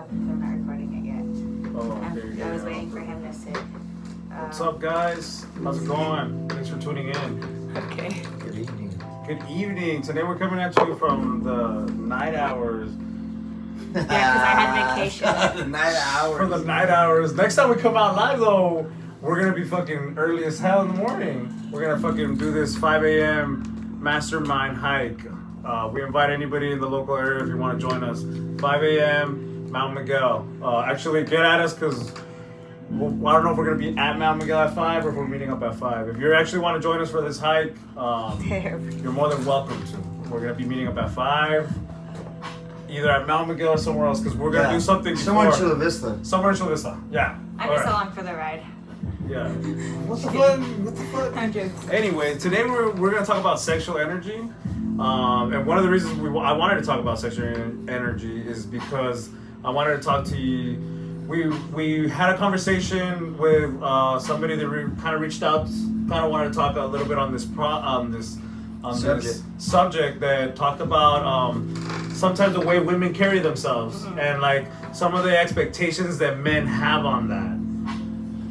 No, I'm not recording it yet. Oh, okay. I was waiting for him to sit. What's up, guys? How's it going? Thanks for tuning in. Okay. Good evening. Good evening. Today we're coming at you from the night hours. Yeah, because I had vacation. The night hours. From the night hours. Next time we come out live, though, we're gonna be fucking early as hell in the morning. We're gonna fucking do this 5 a.m. mastermind hike. We invite anybody in the local area if you want to join us. 5 a.m. Mount Miguel. Actually, get at us because I don't know if we're gonna be at Mount Miguel at 5 or if we're meeting up at 5. If you actually want to join us for this hike, you're more than welcome to. We're gonna be meeting up at 5, either at Mount Miguel or somewhere else, because we're gonna do something before. Somewhere in Chula Vista. Somewhere in Chula Vista. Yeah. I'm just along for the ride. Yeah. What the fuck? What the fuck? I'm joking. Anyway, today we're gonna talk about sexual energy, and one of the reasons I wanted to talk about sexual energy is because I wanted to talk to you. We had a conversation with somebody that kind of reached out, kind of wanted to talk a little bit on this subject that talked about sometimes the way women carry themselves and like some of the expectations that men have on that.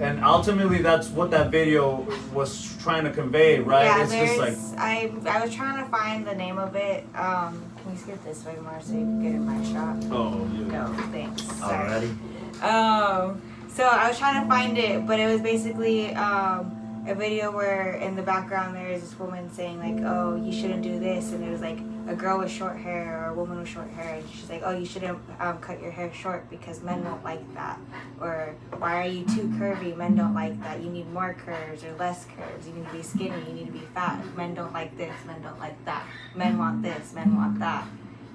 And ultimately, that's what that video was trying to convey, right? Yeah, it's just like I was trying to find the name of it. Can we skip this way more so you can get in my shot? oh yeah. No, thanks. Sorry. Alrighty. So I was trying to find it, but it was basically a video where in the background there is this woman saying like, oh, you shouldn't do this, and it was like a girl with short hair or a woman with short hair, and she's like, oh, you shouldn't cut your hair short because men don't like that, or why are you too curvy? Men don't like that. You need more curves or less curves. You need to be skinny. You need to be fat. Men don't like this. Men don't like that. Men want this. Men want that.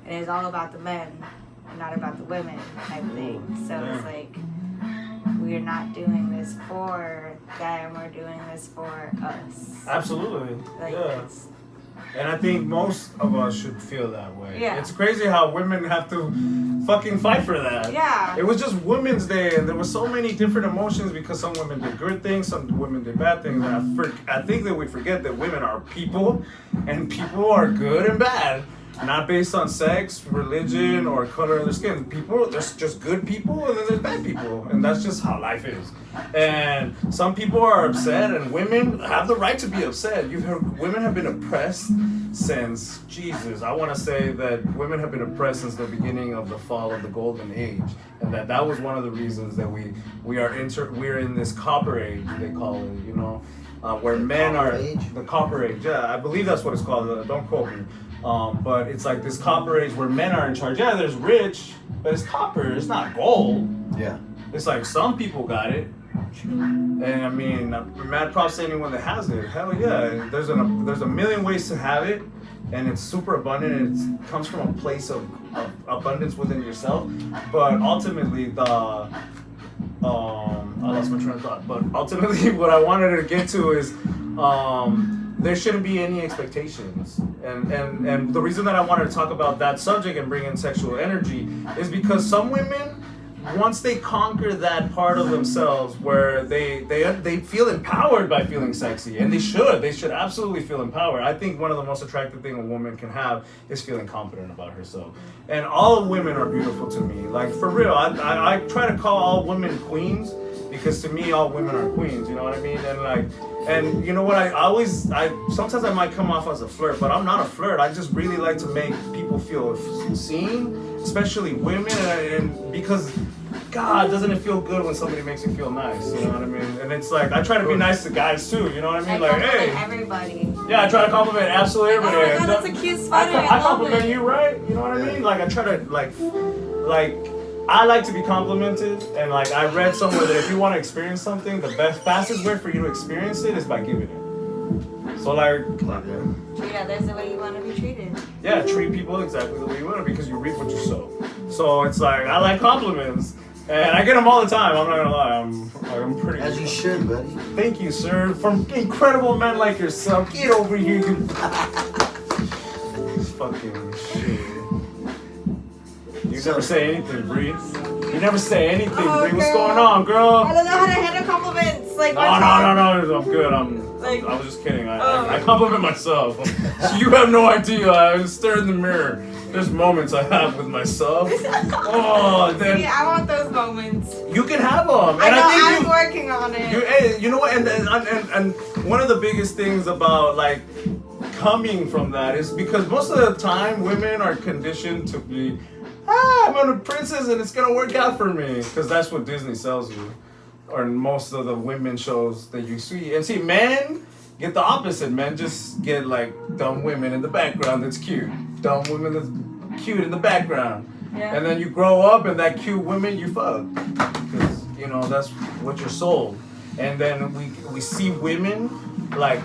And it's all about the men, and not about the women type thing. So it's like, we're not doing this for them, we're doing this for us. Absolutely. Like, yeah. And I think most of us should feel that way. Yeah. It's crazy how women have to fucking fight for that. Yeah. It was just Women's Day, and there were so many different emotions because some women did good things, some women did bad things. And I think that we forget that women are people, and people are good and bad. Not based on sex, religion, or color of their skin. People, there's just good people and then there's bad people. And that's just how life is. And some people are upset, and women have the right to be upset. You've heard women have been oppressed since Jesus. I want to say that women have been oppressed since the beginning of the fall of the golden age. And that was one of the reasons that we're in this copper age, they call it, you know, where men are the copper age. Yeah, I believe that's what it's called. Don't quote me. But it's like this copper age where men are in charge. Yeah, there's rich, but it's copper. It's not gold. Yeah. It's like some people got it. And I mean, mad props to anyone that has it. Hell yeah. There's a million ways to have it, and it's super abundant, and it comes from a place of abundance within yourself. But ultimately, I lost my train of thought. But ultimately, what I wanted to get to is, there shouldn't be any expectations. And the reason that I wanted to talk about that subject and bring in sexual energy is because some women, once they conquer that part of themselves where they feel empowered by feeling sexy, and they should absolutely feel empowered. I think one of the most attractive thing a woman can have is feeling confident about herself. And all women are beautiful to me. Like, for real, I try to call all women queens, because to me all women are queens, you know what I mean? And you know what, sometimes I might come off as a flirt, but I'm not a flirt. I just really like to make people feel seen, especially women, and because God, doesn't it feel good when somebody makes you feel nice, you know what I mean? And it's like, I try to be nice to guys too, you know what I mean? Like, hey, everybody. yeah, I try to compliment absolutely everybody. Oh my God, that's a cute sweater. I compliment you, right? You know what I mean? Like, I try to like I like to be complimented, and like I read somewhere that if you want to experience something, the fastest way for you to experience it is by giving it. So like, yeah, that's the way you want to be treated. Yeah, treat people exactly the way you want to, because you reap what you sow. So it's like, I like compliments, and I get them all the time. I'm not gonna lie, I'm pretty. As you should, buddy. Thank you, sir. From incredible men like yourself. Get over here, you. Fucking shit. You never say anything, Bree. You never say anything, Bree. What's going on, girl? I don't know how to handle compliments. Like, no, I'm good. I was just kidding. I compliment myself. You have no idea. I stare in the mirror. There's moments I have with myself. Oh, then See, I want those moments. you can have them. I And know, think I'm working on it. Hey, you know what? And one of the biggest things about like coming from that is because most of the time women are conditioned to be, I'm a princess and it's gonna work out for me, because that's what Disney sells you, or in most of the women shows that you see. And see, men get the opposite. Men just get like dumb women in the background that's cute, dumb women that's cute in the background. Yeah. And then you grow up and that cute women you fuck, because you know that's what you're sold. And then we see women like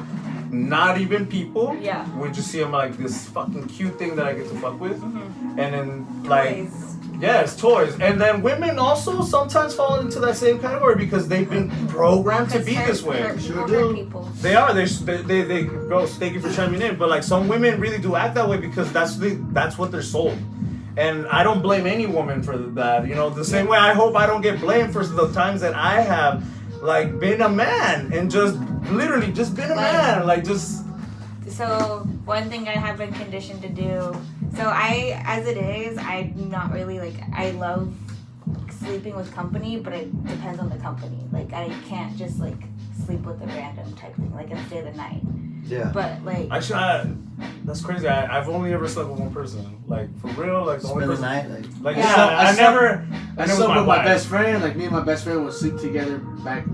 not even people. Yeah. We just see them like this fucking cute thing that I get to fuck with. Mm-hmm. And then like Toys. yes, toys. And then women also sometimes fall into that same category because they've been programmed to be this way. Sure Hurt do. people. They are. They go. Thank you for chiming in. But like some women really do act that way because that's what they're sold. And I don't blame any woman for that. You know, the same way I hope I don't get blamed for the times that I have like been a man and just literally just been a man. Like just So one thing I have been conditioned to do. So I, as it is, I'm not really like, I love sleeping with company, but it depends on the company. Like I can't just like sleep with a random type thing, like and stay the night. Yeah. But like, actually, that's crazy. I've only ever slept with one person. Like for real. Like the only Spend the person. night. Like Yeah. yeah, I I never. I never slept with my wife. best friend. Like me and my best friend would sleep together back,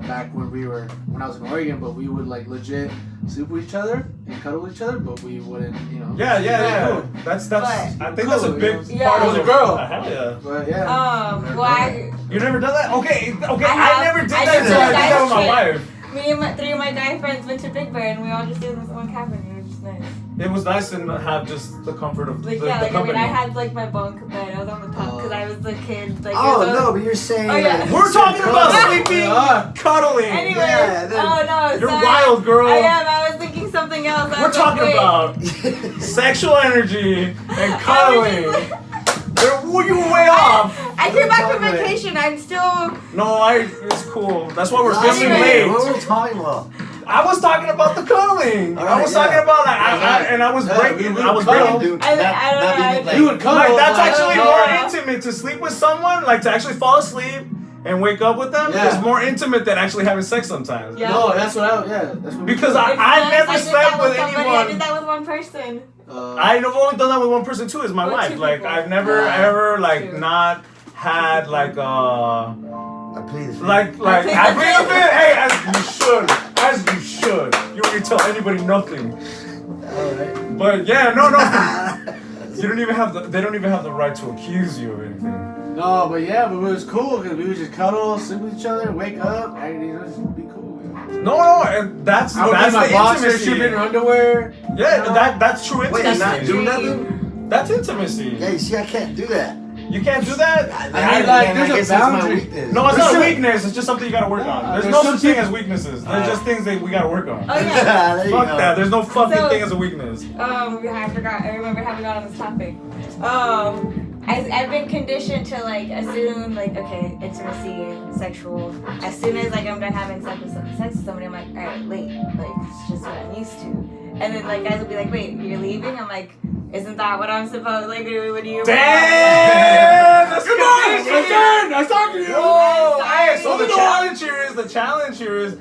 back when I was in Oregon. But we would like legit sleep with each other and cuddle with each other. But we wouldn't, Yeah. Cool. That's. But- I think that's a Cool, big you know? part Yeah. of It was a girl. Hell yeah. But yeah. well, I, You never done that? Okay. have. I never did I that did until I did that with my guys wife. me and three of my guy friends went to Big Bear and we all just did this one cabin. It was just nice. It was nice to have just the comfort of Like the yeah, like I company. mean, I had like my bunk bed. I was on the top because I was the kid. Like Oh it was no, but you're saying. Oh, yeah. like, We're talking about cuddle. sleeping, Yeah. cuddling. Anyway, Yeah, then- oh no, You're sorry. wild, girl. I am. I was thinking something else. I We're was like, talking wait. about sexual energy and I was cuddling. just like- You were way off. I What are came you back from talking about? vacation. I'm still. No, it's cool. That's why we're No, filming Anyway. What late. were we talking about? I was talking about the cuddling. All I right, was yeah. talking about like I was Yeah, breaking. we I was cuddle. breaking. Dude, I not don't know, being I- You would cuddle. Like that's actually no. more intimate to sleep with someone, like to actually fall asleep and wake up with them. Yeah. Is more intimate than actually having sex sometimes. Yeah. No, that's what I. Yeah, that's what. we Because do. I never did that slept with somebody. I anyone. did that with one person. I've only done that with one person too. Is my With wife. two Like people. I've never Wow. ever like Two. not had like I plead the fifth. like I think I that's feel it. it. Hey, as you should. You don't need to tell anybody nothing. Alright. But yeah, no. You don't even have they don't even have the right to accuse you of anything. No, but yeah, but it was cool because we would just cuddle, sleep with each other, wake up, and just be cool. No, and that's I would that's be in my the boxer, intimacy. she'd be in her underwear. Yeah, you know? that's true Wait, intimacy. not do nothing? That's intimacy. Yeah, you see, I can't do that. You can't do that. I mean, like, there's a guess that's my boundary. weakness. No, it's There's not a some- weakness. It's just something you gotta work on. There's there's no some such thing people- as weaknesses. There's just things that we gotta work on. Oh yeah. There you Fuck go. that. There's no fucking So- thing as a weakness. I forgot. I remember having got on this topic. I've been conditioned to like assume like okay, intimacy, sexual. As soon as like I'm done having sex with somebody, I'm like, all right, late. Like it's just what I'm used to. And then like guys will be like, wait, you're leaving? I'm like, isn't that what I'm supposed like do with you? Damn! That's Come on, it's my turn. I was talking to you. Whoa! I'm Hey, so the sorry. challenge here is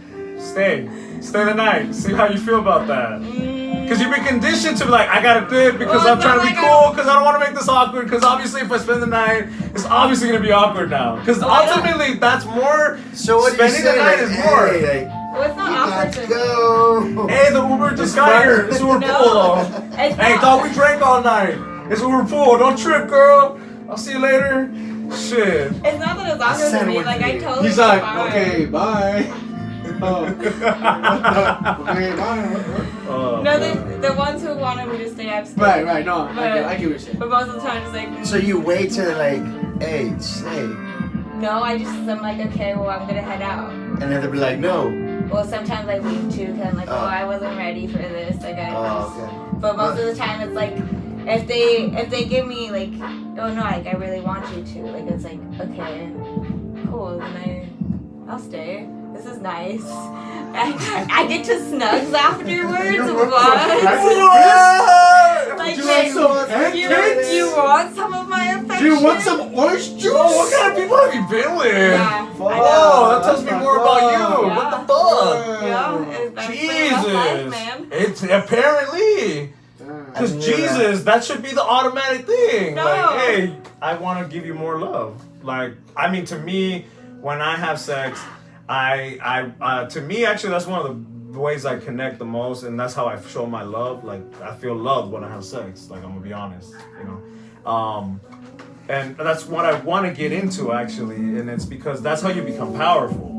stay the night. See how you feel about that. Because you've been conditioned to be like, I gotta do it because Well, I'm trying to be it's not like cool, because I don't want to make this awkward, because obviously if I spend the night, it's obviously gonna be awkward now. Because Well, I don't- ultimately, that's more. So what do you spending say? the night Like, is more. hey, like, Well, it's not you awkward got to to me. go. Hey, the Uber just got here. It's Uber No. pool though. It's Hey, not- dog, we drank all night. It's Uber pool. Don't trip, girl. I'll see you later. Shit. It's not that it's awkward to said me. what Like I you- totally. He's like, fine. okay, bye. Oh. Okay, bye. Oh, No, man. the ones who wanted me to stay, I've stayed. Right, no, I get what you're saying. But most of the time, it's like. So you wait till like, hey, stay, No, I'm like, okay, well, I'm gonna head out. and then they'll be like, no. Well, sometimes I leave too, because I'm like, Oh. I wasn't ready for this. Like, Oh, okay. But most of the time, it's like, if they give me like, oh no, like I really want you to, like it's like, okay, cool, then I'll stay. This is nice. I get to snugs afterwards. What? Like, You babe, want some you want some of my affection? Do you want some orange juice? Oh, what kind of people have you been with? Yeah. Oh, that tells me more about you. Yeah. What the fuck? Yeah, that's my rough life, Jesus. man. It's apparently. Because I knew Jesus, that should be the automatic thing. No. Like, hey, I want to give you more love. Like, I mean, to me, when I have sex, to me, actually, that's one of the ways I connect the most, and that's how I show my love. Like, I feel loved when I have sex. Like, I'm gonna be honest, you know. And that's what I want to get into, actually, and it's because that's how you become powerful.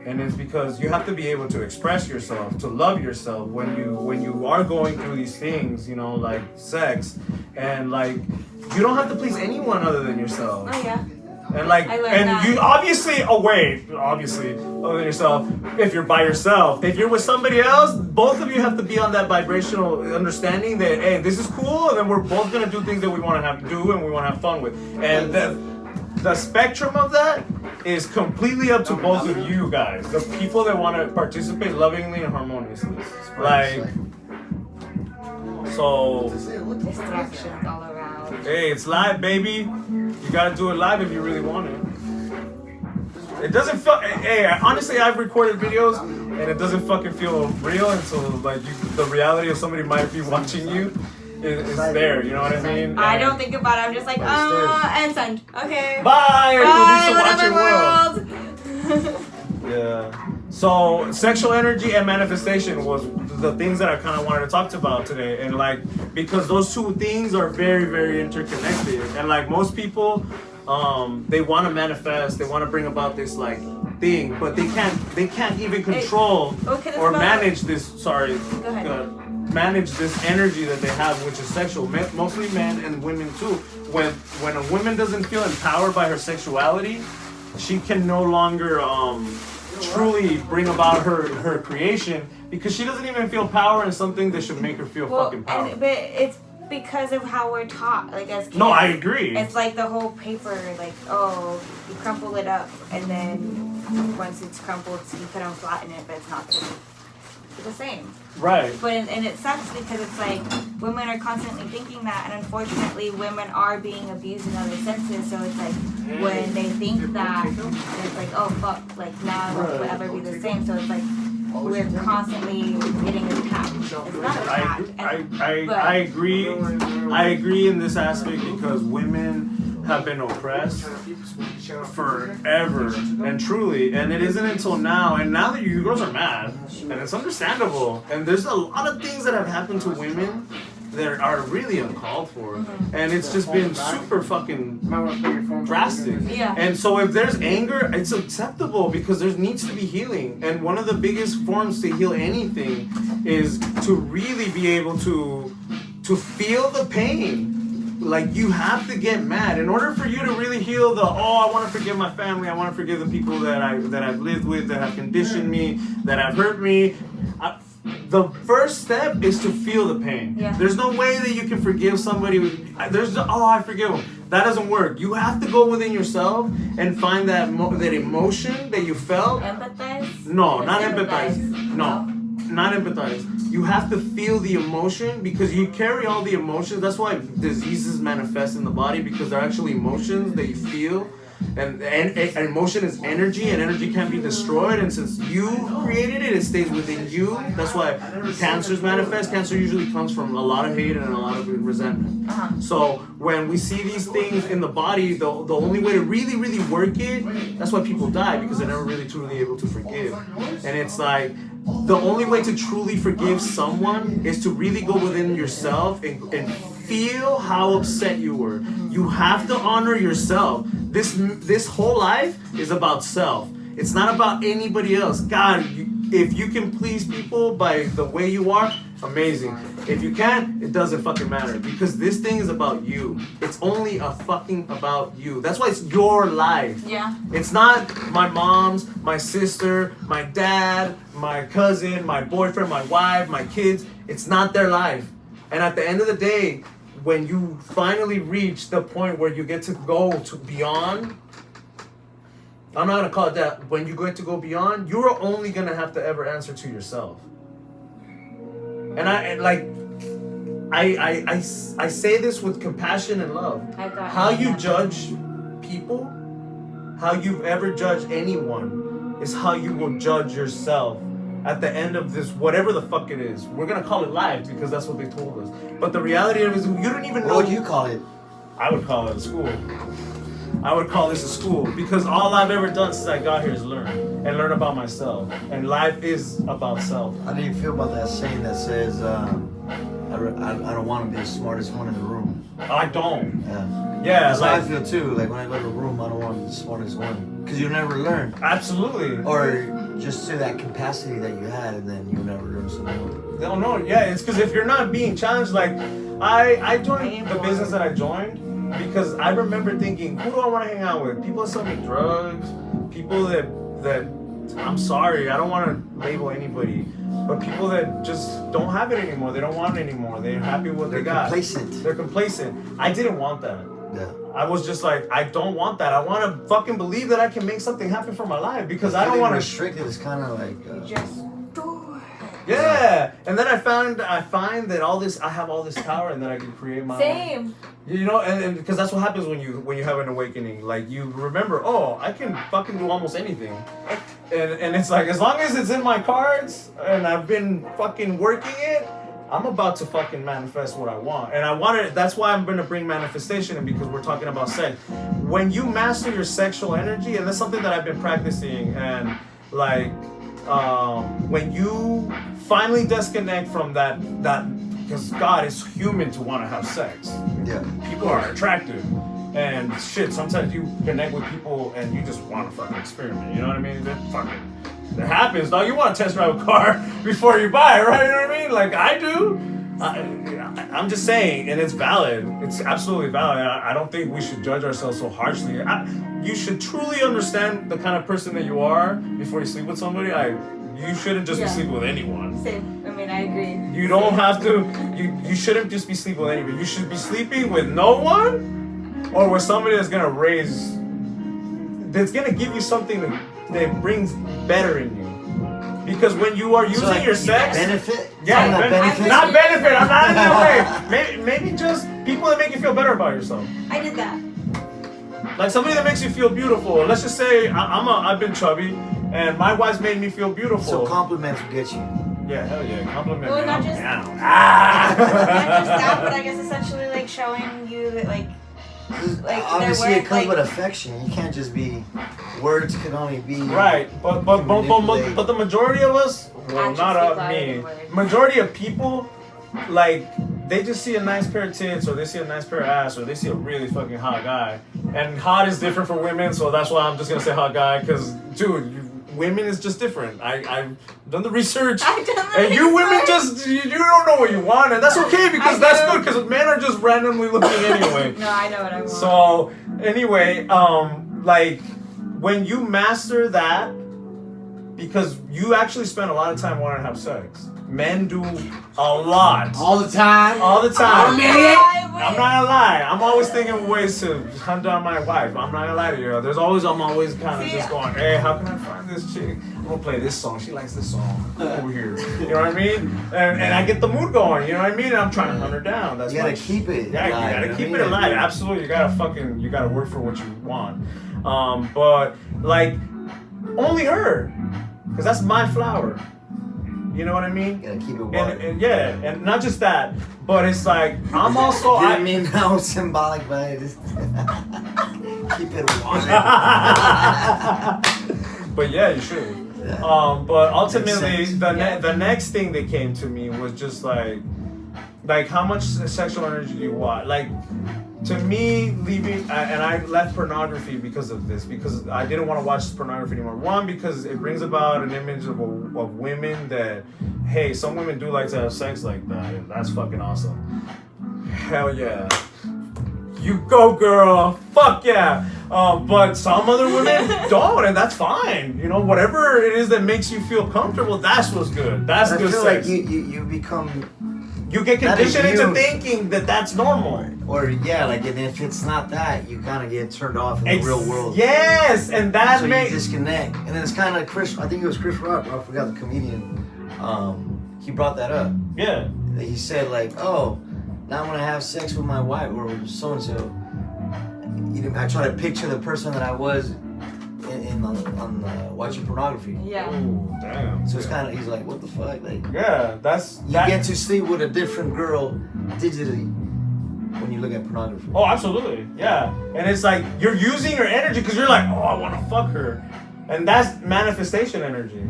And it's because you have to be able to express yourself, to love yourself when you are going through these things, you know, like sex, and like you don't have to please anyone other than yourself. Oh yeah. And like, I learned and that. you obviously other than yourself. If you're by yourself, if you're with somebody else, both of you have to be on that vibrational understanding that hey, this is cool, and then we're both gonna do things that we want to do and we want to have fun with, and the spectrum of that is completely up to both of you guys. The people that want to participate lovingly and harmoniously. Like, so, Distractions all around. hey, it's live, baby. You gotta do it live if you really want it. It doesn't feel. Hey, honestly, I've recorded videos and it doesn't fucking feel real until like the reality of somebody might be watching you is there. You know what I mean? I And- don't think about it. I'm just like, and send. Okay. Bye. Bye, Everybody whatever watching world. world. Yeah. So sexual energy and manifestation was the things that I kind of wanted to talk about today, and like because those two things are very, very interconnected, and like most people, they want to manifest, they want to bring about this like thing, but they can't even control okay, or that's manage this. Sorry. Go ahead. Manage this energy that they have, which is sexual. Mostly men and women too. When a woman doesn't feel empowered by her sexuality, she can no longer truly bring about her creation because she doesn't even feel power in something that should make her feel fucking powerful. But it's because of how we're taught, like as kids. No, I agree. It's like the whole paper, like, oh, you crumple it up, and then once it's crumpled, you put on flatten it, but it's not the same. Right. But and it sucks because it's like women are constantly thinking that, and unfortunately, women are being abused in other senses. So it's like when they think that, it's like, oh fuck, like now it won't ever be the same. So it's like we're constantly getting attacked. It's not attacked. I agree. I agree in this aspect because women have been oppressed forever and truly, and it isn't until now. And now that you girls are mad, and it's understandable. And there's a lot of things that have happened to women that are really uncalled for, and it's just been super fucking drastic. Yeah. And so if there's anger, it's acceptable because there needs to be healing. And one of the biggest forms to heal anything is to really be able to feel the pain. Like you have to get mad in order for you to really heal I want to forgive my family, I want to forgive the people that I've lived with, that have conditioned me, that have hurt me. The first step is to feel the pain. Yeah. There's no way that you can forgive somebody. I forgive them. That doesn't work. You have to go within yourself and find that emotion that you felt. Empathize? No, Or not sympathize? empathize. No, not empathize. You have to feel the emotion because you carry all the emotions. That's why diseases manifest in the body because they're actually emotions that you feel. And emotion is energy, and energy can't be destroyed. And since you created it, it stays within you. That's why cancers manifest. Cancer usually comes from a lot of hate and a lot of resentment. So when we see these things in the body, the only way to really, really work it, that's why people die because they're never really truly able to forgive. And it's like the only way to truly forgive someone is to really go within yourself and feel how upset you were. You have to honor yourself. This whole life is about self. It's not about anybody else. God, if you can please people by the way you are, amazing. If you can't, it doesn't fucking matter because this thing is about you. It's only about you. That's why it's your life. Yeah. It's not my mom's, my sister, my dad, my cousin, my boyfriend, my wife, my kids. It's not their life. And at the end of the day, when you finally reach the point where you get to go to beyond, I'm not gonna call it that. When you get to go beyond, you're only gonna have to ever answer to yourself. And I I say this with compassion and love. I thought How you judge people, how you've ever judged anyone, is how you will judge yourself at the end of this, whatever the fuck it is. We're gonna call it life because that's what they told us. But the reality of it is, you don't even know. What would you call it? I would call it a school. I would call this a school because all I've ever done since I got here is learn and learn about myself. And life is about self. How do you feel about that saying that says, I don't want to be the smartest one in the room? I don't. Yeah. Yeah, That's how I like feel too. Like when I go to a room, I don't want to be the smartest one. Because you never learn. absolutely. Or just to that capacity that you had, and then you'll never learn some more. No, no, yeah, it's because if you're not being challenged, like I joined the business that I joined because I remember thinking, who do I want to hang out with? People that sell me drugs, people that I'm sorry, I don't want to label anybody, but people that just don't have it anymore. They don't want it anymore. They're happy with what They're they got. complacent. They're complacent. I didn't want that. Yeah. I was just like, I don't want that. I want to fucking believe that I can make something happen for my life because I don't want to. Restricted is kind of like. just do it. Yeah, and then I find that I have all this power, and then I can create my own. Same. You know, and because that's what happens when you have an awakening. Like you remember, oh, I can fucking do almost anything, and it's like as long as it's in my cards and I've been fucking working it, I'm about to fucking manifest what I want. And I want it. That's why I'm gonna bring manifestation in because we're talking about sex. When you master your sexual energy, and that's something that I've been practicing, and like when you finally disconnect from that because God is human to want to have sex. Yeah. People are attractive. And shit, sometimes you connect with people and you just want to fucking experiment. You know what I mean? That happens, dog. You want to test drive a car before you buy it, right? You know what I mean? Like I do. I'm just saying, and it's valid. It's absolutely valid. I don't think we should judge ourselves so harshly. You should truly understand the kind of person that you are before you sleep with somebody. You shouldn't just be sleeping with anyone. Same. I mean, I agree. You don't have to. You shouldn't just be sleeping with anybody. You should be sleeping with no one, or with somebody that's gonna that's gonna give you something that brings better in you. Because when you are using your sex, benefit. yeah, Benefit. not benefit. I'm not in that way. Maybe just people that make you feel better about yourself. I did that. Like somebody that makes you feel beautiful. Let's just say I've been chubby, and my wife's made me feel beautiful. So compliments will get you. Yeah, hell yeah, compliment Well, me. not I'm just- down. Not just that, but I guess essentially like showing you that like Obviously, their it work, comes like- with affection. You can't just be. Words can only be. Right, but the majority of us, well, Actions not speak of louder me. than words. Majority of people, like they just see a nice pair of tits, or they see a nice pair of ass, or they see a really fucking hot guy. And hot is different for women, so that's why I'm just gonna say hot guy, because dude, women is just different. I've done the research, I've done the and you women research. just you don't know what you want, and that's okay because I that's do. good because men are just randomly looking anyway. No, I know what I want. So anyway, like when you master that, because you actually spend a lot of time wanting to have sex. Men do a lot. All the time. All the time. I'm I'm not gonna lie. I'm always thinking of ways to hunt down my wife. I'm not gonna lie to you. I'm always kind of See, just going, hey, how can I find this chick? I'm gonna play this song. She likes this song over here. You know what I mean? And I get the mood going. You know what I mean? And I'm trying to hunt her down. That's You gotta my- keep it. Yeah, alive, you gotta know keep what it I mean? alive. Absolutely, you gotta work for what you want. But like, only her, because that's my flower. You know what I mean? You gotta keep it watered. And yeah, and not just that, but it's like I'm also. Didn't mean how symbolic, but it is. Keep it watered. But yeah, you should. Yeah. But ultimately, Makes sense. the next thing that came to me was just like how much sexual energy do you want? Like, to me, leaving, and I left pornography because of this, because I didn't want to watch pornography anymore. One, because it brings about an image of women that, hey, some women do like to have sex like that, and that's fucking awesome. Hell yeah. You go, girl. Fuck yeah. But some other women don't, and that's fine. You know, whatever it is that makes you feel comfortable, that's what's good. That's I good feel sex. like you become. You get That is conditioned into you. thinking that that's normal. Or yeah, like, and if it's not that, you kind of get turned off in the real world. Yes, and that So you makes disconnect, and then it's kind of like Chris. I think it was Chris Rock. I forgot the comedian. He brought that up. yeah. He said like, oh, now I'm gonna have sex with my wife or so and so. I try to picture the person that I was on watching pornography. Yeah. Ooh, damn. So it's kind of, he's like, what the fuck? Like, Yeah, that's you get to sleep with a different girl digitally when you look at pornography. Oh, absolutely. Yeah. And it's like you're using your energy because you're like, oh, I want to fuck her. And that's manifestation energy.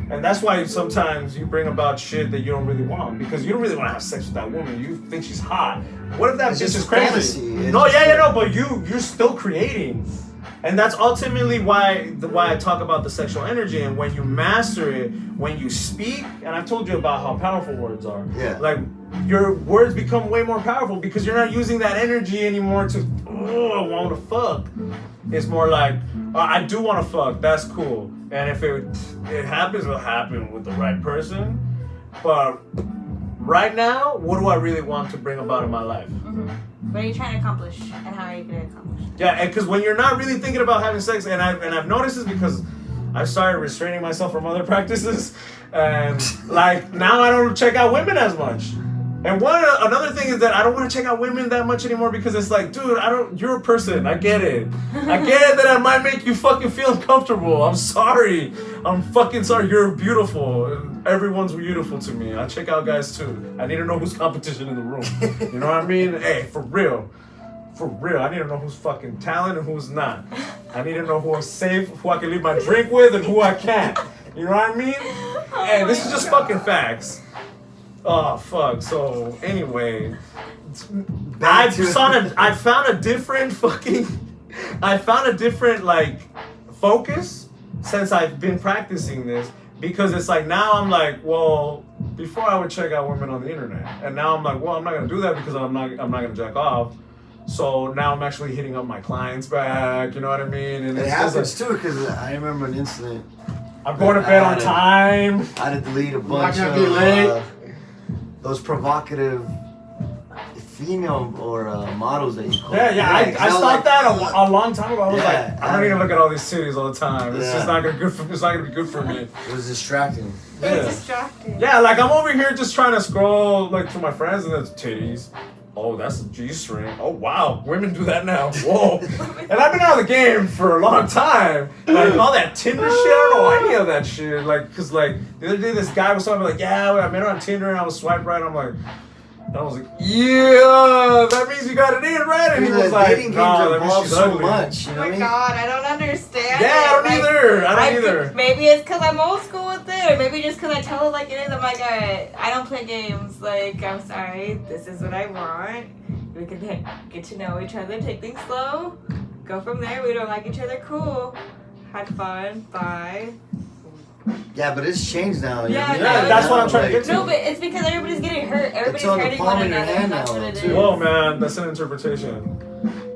And that's why sometimes you bring about shit that you don't really want because you don't really want to have sex with that woman. You think she's hot. What if that It's bitch just is crazy? fantasy. It's No, just yeah, no, but you're still creating. And that's ultimately why I talk about the sexual energy. And when you master it, when you speak, and I've told you about how powerful words are. Yeah. Like your words become way more powerful because you're not using that energy anymore to I want to fuck. It's more like I do want to fuck. That's cool. And if it happens, it'll happen with the right person. But right now, what do I really want to bring about in my life? Mm-hmm. What are you trying to accomplish, and how are you going to accomplish it? Yeah, because when you're not really thinking about having sex, and I've noticed this because I've started restraining myself from other practices, and like now I don't check out women as much. And another thing is that I don't want to check out women that much anymore because it's like, dude, you're a person. I get it. I get it that I might make you fucking feel uncomfortable. I'm sorry. I'm fucking sorry. You're beautiful. Everyone's beautiful to me. I check out guys too. I need to know who's competition in the room. You know what I mean? Hey, for real. For real. I need to know who's fucking talent and who's not. I need to know who I'm safe, who I can leave my drink with, and who I can't. You know what I mean? Hey, this is just fucking facts. Oh fuck. So anyway, I found a different like focus since I've been practicing this because it's like now I'm like, well, before I would check out women on the internet, and now I'm like, well, I'm not gonna do that because I'm not gonna jack off. So now I'm actually hitting up my clients back. You know what I mean? And It it's happens too because I remember an incident. I'm going to bed on time. I had to delete a bunch gonna be late. Those provocative female or models that you call. Yeah. I stopped that a long time ago. I was Yeah, like, I don't need to look at all these titties all the time. It's Yeah. just not gonna It's not gonna be good for me. It was distracting. Yeah. It's distracting. Yeah, like I'm over here just trying to scroll like to my friends and it's titties. Oh, that's a G-string. Oh wow, women do that now. Whoa. And I've been out of the game for a long time. Like all that Tinder shit, I don't know any of that shit. Like, cause like the other day this guy was talking like, yeah, I met her on Tinder and I was swipe right. I'm like, and I was like, yeah, that means you got it in, right? And he was like, dating games nah, that means involve she's so ugly. much. You Oh know my what I mean? god, I don't understand. Yeah, I don't it. either. I don't either. Maybe it's because I'm old school with it, or maybe just because I tell it like it is. I'm like, alright, I don't play games. Like, I'm sorry, this is what I want. We can get to know each other, take things slow, go from there. We don't like each other, cool. Had fun, bye. Yeah, but it's changed now. Yeah, You know, yeah, that's what now, I'm trying to like, get to. No, but it's because everybody's getting hurt. Everybody's on the hurting palm one of your another. hand That's now, what it too. is. Whoa, man, that's an interpretation.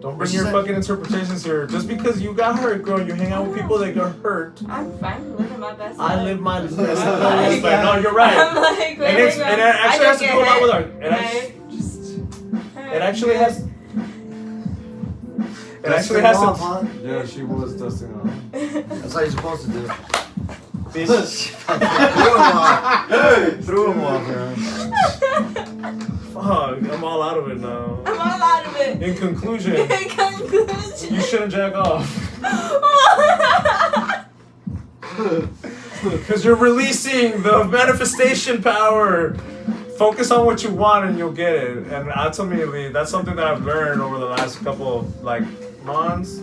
Don't bring your fucking interpretations here. Just because you got hurt, girl, you hang out with people that got hurt. I'm fine living my best life. I live my best life. Like, No, you're right. I'm like, And it actually has to do a lot with our. It actually has. It actually has off, to. huh? Yeah, she was dusting off. That's how you're supposed to do it. Bitch. Threw him off, man. Fuck, I'm all out of it now. I'm all out of it. In conclusion, In conclusion. you shouldn't jack off. Because you're releasing the manifestation power. Focus on what you want and you'll get it. And ultimately, that's something that I've learned over the last couple of months.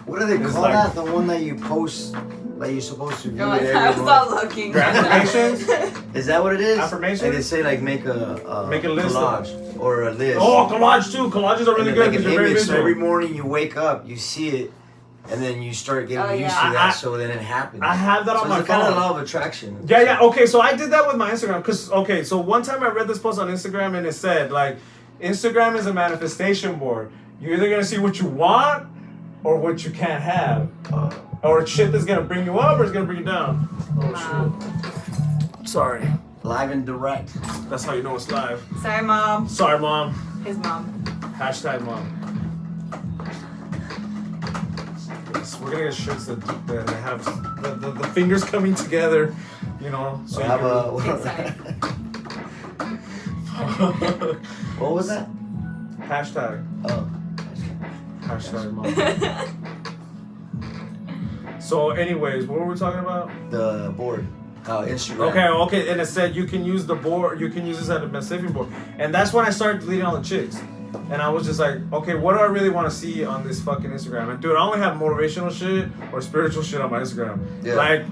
What do they It's call like- that? The one that you post, that you're supposed to view No, it I every was all month? looking. Your affirmations? Is that what it is? Affirmation? Like they say, like make a Make a list collage or a list. Oh, collage too. Collages are really And good like because an you're very image. So visual. every morning you wake up, you see it, and then you start getting Oh, used yeah. to that. I- So then it happens. I have that so on my it's a kind of phone. law of attraction. Yeah. Okay, so I did that with my Instagram. So one time I read this post on Instagram and it said, like, Instagram is a manifestation board. You're either going to see what you want or what you can't have. Or shit that's going to bring you up or it's going to bring you down. Mom. Oh, shit. Sorry. Live and direct. That's how you know it's live. Sorry, Mom. Sorry, Mom. His mom. Hashtag Mom. Yes, we're going to get shirts that have the fingers coming together, you know. So We'll you have can- a. Excited. What was that? Hashtag. Oh. Hashtag. So, anyways, what were we talking about? The board. Instagram. Okay, and it said you can use the board, you can use this as a messaging board. And that's when I started deleting all the chicks. And I was just like, okay, what do I really want to see on this fucking Instagram? And dude, I only have motivational shit or spiritual shit on my Instagram. Yeah. Like,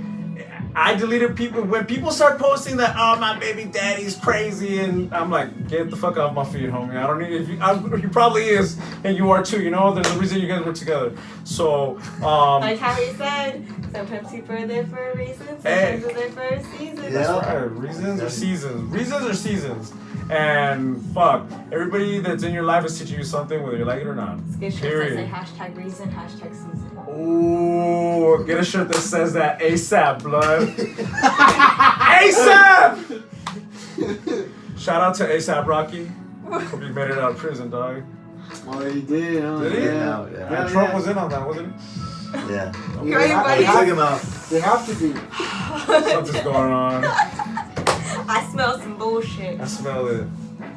I deleted people when people start posting that, oh, my baby daddy's crazy, and I'm like, get the fuck off my feed, homie. I don't need. If you, he probably is, and you are too. You know, there's a reason you guys were together. So, like how he said, sometimes people are there for a reason, sometimes they're there for a season. Yeah. That's right. Reasons or seasons. Reasons or seasons. And fuck, everybody that's in your life is teaching you something, whether you like it or not. It's good shirts that say hashtag reason, hashtag season. Ooh, get a shirt that says that ASAP, blood. ASAP! Shout out to ASAP Rocky. Hope you made it out of prison, dog. Oh, he did, huh? Did he? Yeah. And Trump was in on that, wasn't he? Yeah. Right, buddy? Took him out. They have to be. Something's going on. I smell some bullshit. I smell it.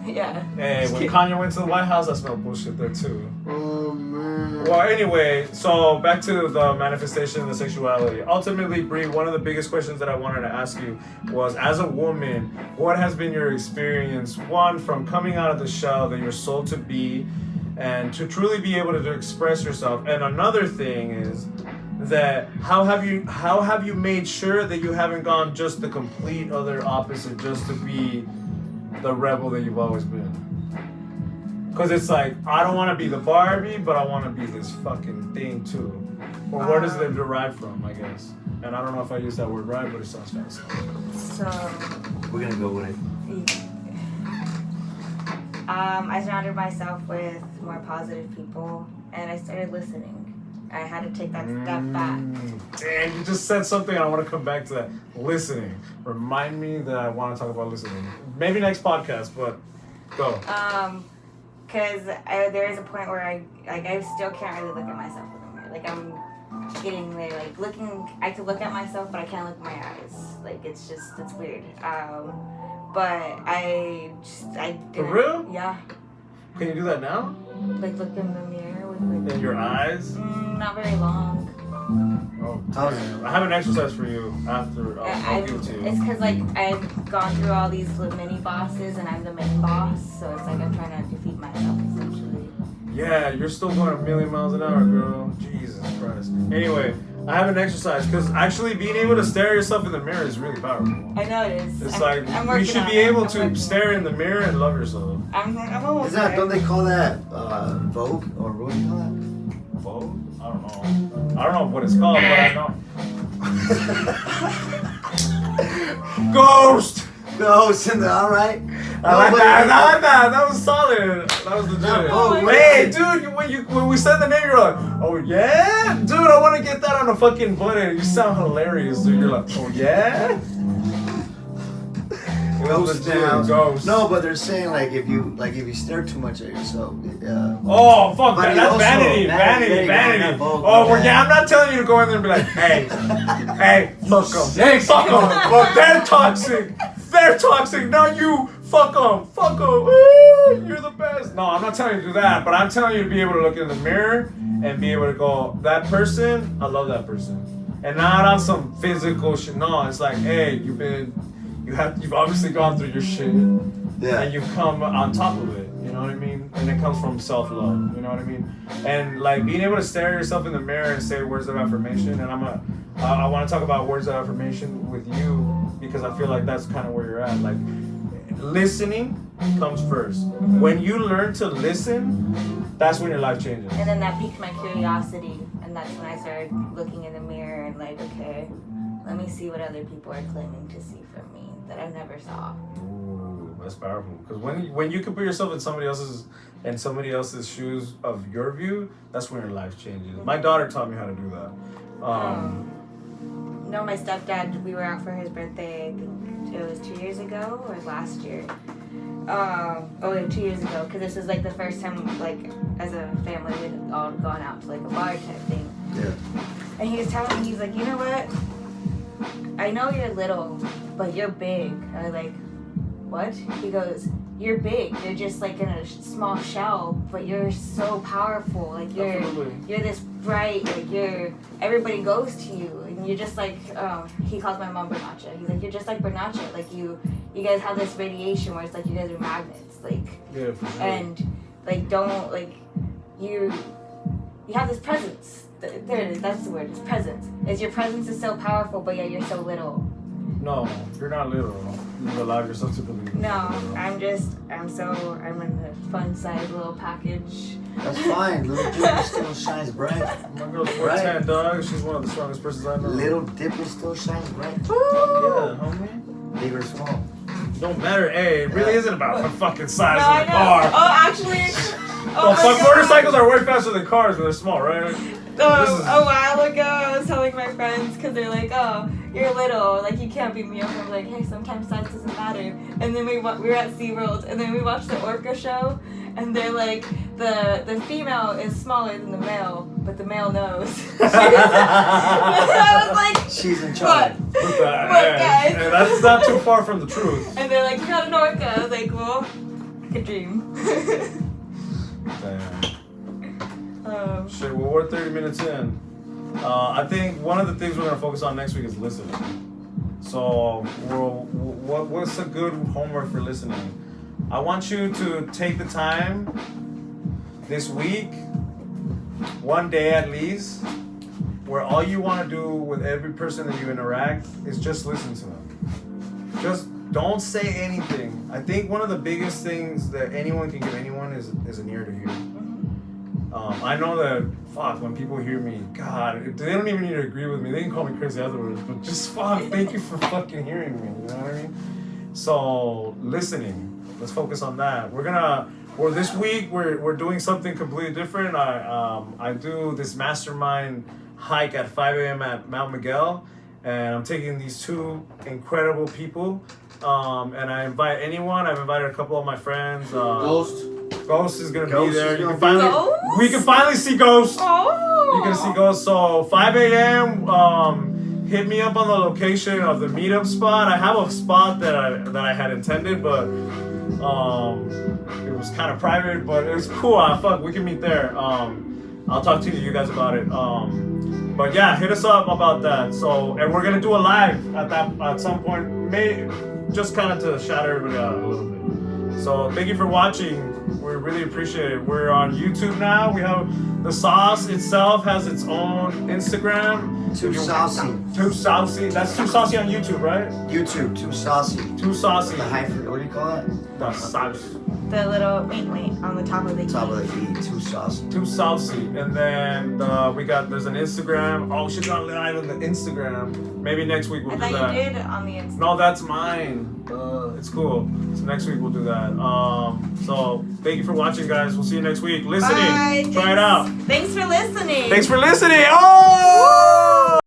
Yeah. Hey, when Kanye went to the White House, I smelled bullshit there too. Oh, man. Well, anyway, so back to the manifestation of the sexuality. Ultimately, Bree, one of the biggest questions that I wanted to ask you was, as a woman, what has been your experience, one, from coming out of the shell that you're sold to be, and to truly be able to express yourself? And another thing is that how have you made sure that you haven't gone just the complete other opposite, just to be the rebel that you've always been? Because it's like, I don't want to be the Barbie, but I want to be this fucking thing too. Or where does it derive from, I guess? And I don't know if I use that word right, but it sounds fancy. So, We're gonna go with it. I surrounded myself with more positive people, and I started listening. I had to take that step back. Damn, you just said something, and I want to come back to that. Listening. Remind me that I want to talk about listening. Maybe next podcast, but go. Because there is a point where I still can't really look at myself in the mirror. Like, I'm getting there, like, I could look at myself, but I can't look at my eyes. Like, it's weird. But I didn't. For real? Yeah. Can you do that now? Like, look in the mirror with, like... In your eyes? Not very long. Oh, damn. I have an exercise for you after. I'll give it to you. It's because, like, I've gone through all these little mini bosses, and I'm the main boss, so it's like I'm trying to defeat myself, essentially. Yeah, you're still going a million miles an hour, girl. Jesus Christ. Anyway, I have an exercise, because actually being able to stare at yourself in the mirror is really powerful. I know it is. It's I'm you working should on be it. able I'm to working stare on in the mirror and love yourself. I'm almost Is that, there. don't they call that Vogue? Or what do you call that? Vogue? I don't know. I don't know what it's called, but I know. Ghost! Ghost in the, alright. I like that. That was solid. That was legit. Oh, hey, dude, when we said the name, you're like, oh yeah, dude, I want to get that on a fucking button. You sound hilarious, dude. You're like, oh yeah. Ghost down. Ghost. No, but they're saying like if you stare too much at yourself. Oh fuck that! But That's also, vanity. Vogue, Oh, well, yeah. yeah, I'm not telling you to go in there and be like, hey, fuck them. Fuck them. But they're toxic. They're toxic. Now you fuck them. Fuck them. Ooh, you're the best. No, I'm not telling you to do that, but I'm telling you to be able to look in the mirror and be able to go, that person, I love that person, and not on some physical shit. No, it's like, hey, you've obviously gone through your shit, Yeah. and you've come on top of it. You know what I mean? And it comes from self-love. You know what I mean? And like being able to stare at yourself in the mirror and say words of affirmation. And I want to talk about words of affirmation with you because I feel like that's kind of where you're at. Like listening comes first. When you learn to listen, that's when your life changes. And then that piqued my curiosity, and that's when I started looking in the mirror and like, okay, let me see what other people are claiming to see from me that I never saw. Ooh, that's powerful. Because when you can put yourself in somebody else's shoes of your view, that's when your life changes. My daughter taught me how to do that. No, my stepdad, we were out for his birthday, I think it was 2 years ago or last year. 2 years ago, because this was like the first time, like, as a family, we'd all gone out to like a bar type thing. Yeah. And he was telling me, he's like, you know what? I know you're little, but you're big. I was like, what? He goes, you're big. You're just like in a small shell, but you're so powerful. Like you're this bright. Like everybody goes to you, and you're just like he calls my mom Bernacha. He's like, you're just like Bernacha. Like you guys have this radiation where it's like you guys are magnets. Like Yeah, for sure. and like don't like you have this presence. There it is. That's the word. It's presence. Is your presence is so powerful, but yet you're so little. No, you're not little. You allow yourself to believe. No, I'm in the fun size little package. That's fine. Little Dipper still shines bright. My girl's 4'10", Right. dog. She's one of the strongest persons I know. Little Dipper still shines bright. Yeah, homie. Big or small. Don't matter. Hey, it really isn't about the fucking size No, of I the know. car. Oh, actually. Oh, my fuck, God. motorcycles are way faster than cars when they're small, right? This is- A while ago, I was telling my friends because they're like, "Oh, you're little, like you can't beat me up." I'm like, "Hey, sometimes size doesn't matter." And then we were at SeaWorld, and then we watched the orca show, and they're like, the female is smaller than the male, but the male knows. I was like, She's in charge. What the What, heck? guys? And that's not too far from the truth. and they're like, "You got an orca." I was like, "Well, I could dream." Damn. Shit, well, we're 30 minutes in. I think one of the things we're going to focus on next week is listening. So, what's a good homework for listening? I want you to take the time this week, one day at least, where all you want to do with every person that you interact is just listen to them. Just don't say anything. I think one of the biggest things that anyone can give anyone is an ear to hear. I know that, fuck, when people hear me, God, they don't even need to agree with me. They can call me crazy afterwards, but just fuck, thank you for fucking hearing me. You know what I mean? So, listening. Let's focus on that. This week, we're doing something completely different. I do this mastermind hike at 5 a.m. at Mount Miguel, and I'm taking these two incredible people, and I invite anyone. I've invited a couple of my friends. Ghost is gonna Ghost be there. is You gonna can be there. finally, we can finally see Ghost. Oh. You can see Ghost. So 5 a.m. Hit me up on the location of the meetup spot. I have a spot that I had intended, but it was kind of private. But it was cool. Fuck, we can meet there. I'll talk to you guys about it. But yeah, hit us up about that. So, and we're gonna do a live at some point, just kind of to shout everybody out a little bit. So thank you for watching. We really appreciate it. We're on YouTube now. We have the sauce itself has its own Instagram. Too saucy. Too saucy. That's Too Saucy on YouTube, right? YouTube, too saucy. Too saucy. The hyphen, what do you call that? The sauce. The little wait on the top of the Top of the E, too saucy. Too saucy. And then there's an Instagram. Oh, she's not live on the Instagram. Maybe next week we'll I do thought that. you did on the Instagram. No, that's mine. It's cool. So next week we'll do that. So thank you for watching, guys. We'll see you next week. Listening. Bye. Try it out. Thanks for listening. Thanks for listening. Oh!